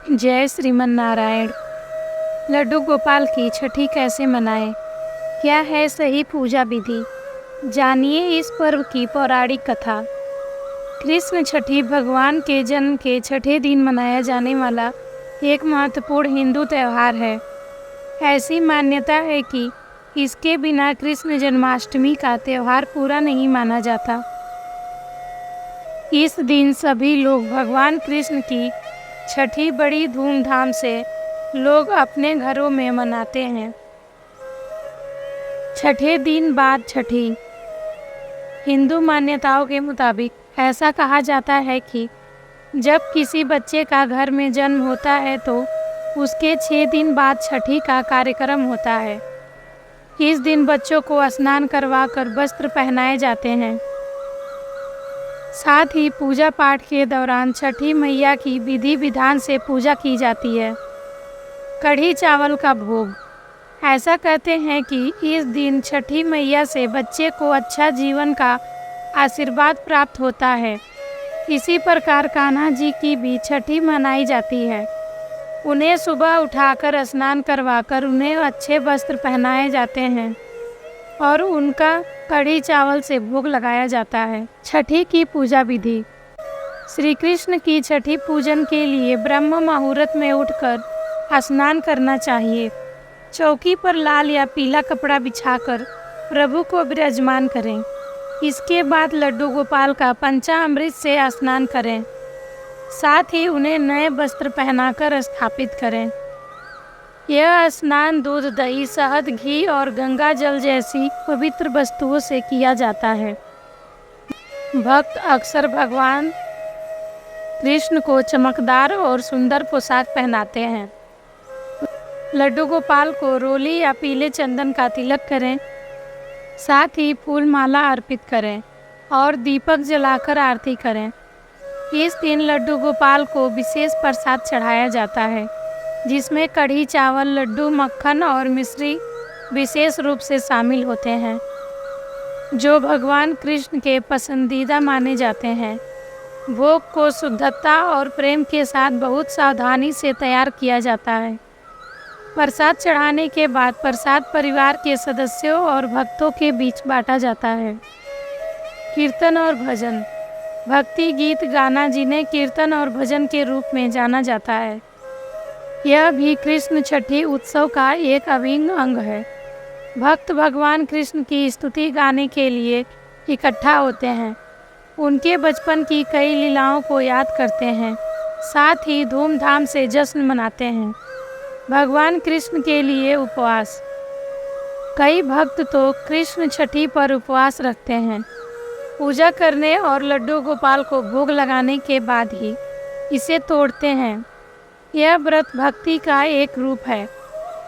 जय श्रीमन नारायण। लड्डू गोपाल की छठी कैसे मनाएं? क्या है सही पूजा विधि? जानिए इस पर्व की पौराणिक कथा। कृष्ण छठी भगवान के जन्म के छठे दिन मनाया जाने वाला एक महत्वपूर्ण हिंदू त्यौहार है। ऐसी मान्यता है कि इसके बिना कृष्ण जन्माष्टमी का त्यौहार पूरा नहीं माना जाता। इस दिन सभी लोग भगवान कृष्ण की छठी बड़ी धूमधाम से लोग अपने घरों में मनाते हैं। छठे दिन बाद छठी। हिंदू मान्यताओं के मुताबिक ऐसा कहा जाता है कि जब किसी बच्चे का घर में जन्म होता है तो उसके 6 दिन बाद छठी का कार्यक्रम होता है। इस दिन बच्चों को स्नान करवाकर वस्त्र पहनाए जाते हैं। साथ ही पूजा पाठ के दौरान छठी मैया की विधि विधान से पूजा की जाती है। कढ़ी चावल का भोग। ऐसा कहते हैं कि इस दिन छठी मैया से बच्चे को अच्छा जीवन का आशीर्वाद प्राप्त होता है। इसी प्रकार कान्हा जी की भी छठी मनाई जाती है। उन्हें सुबह उठाकर स्नान करवाकर उन्हें अच्छे वस्त्र पहनाए जाते हैं और उनका कढ़ी चावल से भोग लगाया जाता है। छठी की पूजा विधि। श्री कृष्ण की छठी पूजन के लिए ब्रह्म मुहूर्त में उठकर स्नान करना चाहिए। चौकी पर लाल या पीला कपड़ा बिछाकर प्रभु को विराजमान करें। इसके बाद लड्डू गोपाल का पंचामृत से स्नान करें। साथ ही उन्हें नए वस्त्र पहनाकर स्थापित करें। यह स्नान दूध, दही, शहद, घी और गंगा जल जैसी पवित्र वस्तुओं से किया जाता है। भक्त अक्सर भगवान कृष्ण को चमकदार और सुंदर पोशाक पहनाते हैं। लड्डू गोपाल को रोली या पीले चंदन का तिलक करें। साथ ही फूल माला अर्पित करें और दीपक जलाकर आरती करें। इस दिन लड्डू गोपाल को विशेष प्रसाद चढ़ाया जाता है, जिसमें कढ़ी चावल, लड्डू, मक्खन और मिश्री विशेष रूप से शामिल होते हैं, जो भगवान कृष्ण के पसंदीदा माने जाते हैं। भोग को शुद्धता और प्रेम के साथ बहुत सावधानी से तैयार किया जाता है। प्रसाद चढ़ाने के बाद प्रसाद परिवार के सदस्यों और भक्तों के बीच बांटा जाता है। कीर्तन और भजन। भक्ति गीत गाना, जिन्हें कीर्तन और भजन के रूप में जाना जाता है, यह भी कृष्ण छठी उत्सव का एक अभिन्न अंग है। भक्त भगवान कृष्ण की स्तुति गाने के लिए इकट्ठा होते हैं, उनके बचपन की कई लीलाओं को याद करते हैं, साथ ही धूमधाम से जश्न मनाते हैं। भगवान कृष्ण के लिए उपवास। कई भक्त तो कृष्ण छठी पर उपवास रखते हैं। पूजा करने और लड्डू गोपाल को भोग लगाने के बाद ही इसे तोड़ते हैं। यह व्रत भक्ति का एक रूप है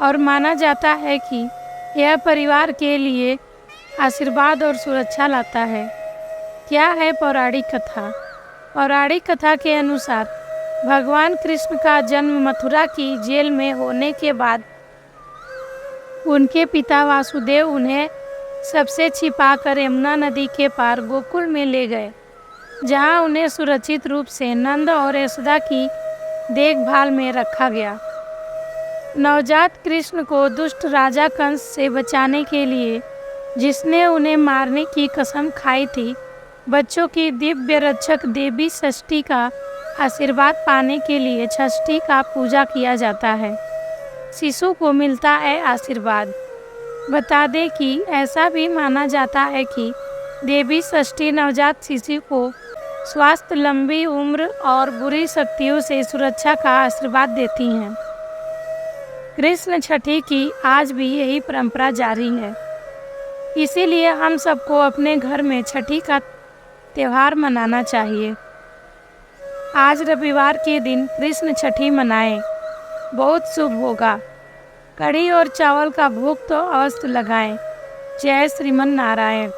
और माना जाता है कि यह परिवार के लिए आशीर्वाद और सुरक्षा लाता है। क्या है पौराणिक कथा? पौराणिक कथा के अनुसार भगवान कृष्ण का जन्म मथुरा की जेल में होने के बाद उनके पिता वासुदेव उन्हें सबसे छिपाकर यमुना नदी के पार गोकुल में ले गए, जहां उन्हें सुरक्षित रूप से नंद और यशोदा की देखभाल में रखा गया। नवजात कृष्ण को दुष्ट राजा कंस से बचाने के लिए, जिसने उन्हें मारने की कसम खाई थी, बच्चों की दिव्य रक्षक देवी षष्ठी का आशीर्वाद पाने के लिए षष्ठी का पूजा किया जाता है। शिशु को मिलता है आशीर्वाद। बता दें कि ऐसा भी माना जाता है कि देवी षष्ठी नवजात शिशु को स्वास्थ्य, लंबी उम्र और बुरी शक्तियों से सुरक्षा का आशीर्वाद देती हैं। कृष्ण छठी की आज भी यही परंपरा जारी है। इसीलिए हम सबको अपने घर में छठी का त्यौहार मनाना चाहिए। आज रविवार के दिन कृष्ण छठी मनाएं, बहुत शुभ होगा। कढ़ी और चावल का भोग तो अवश्य लगाएं। जय श्रीमन नारायण।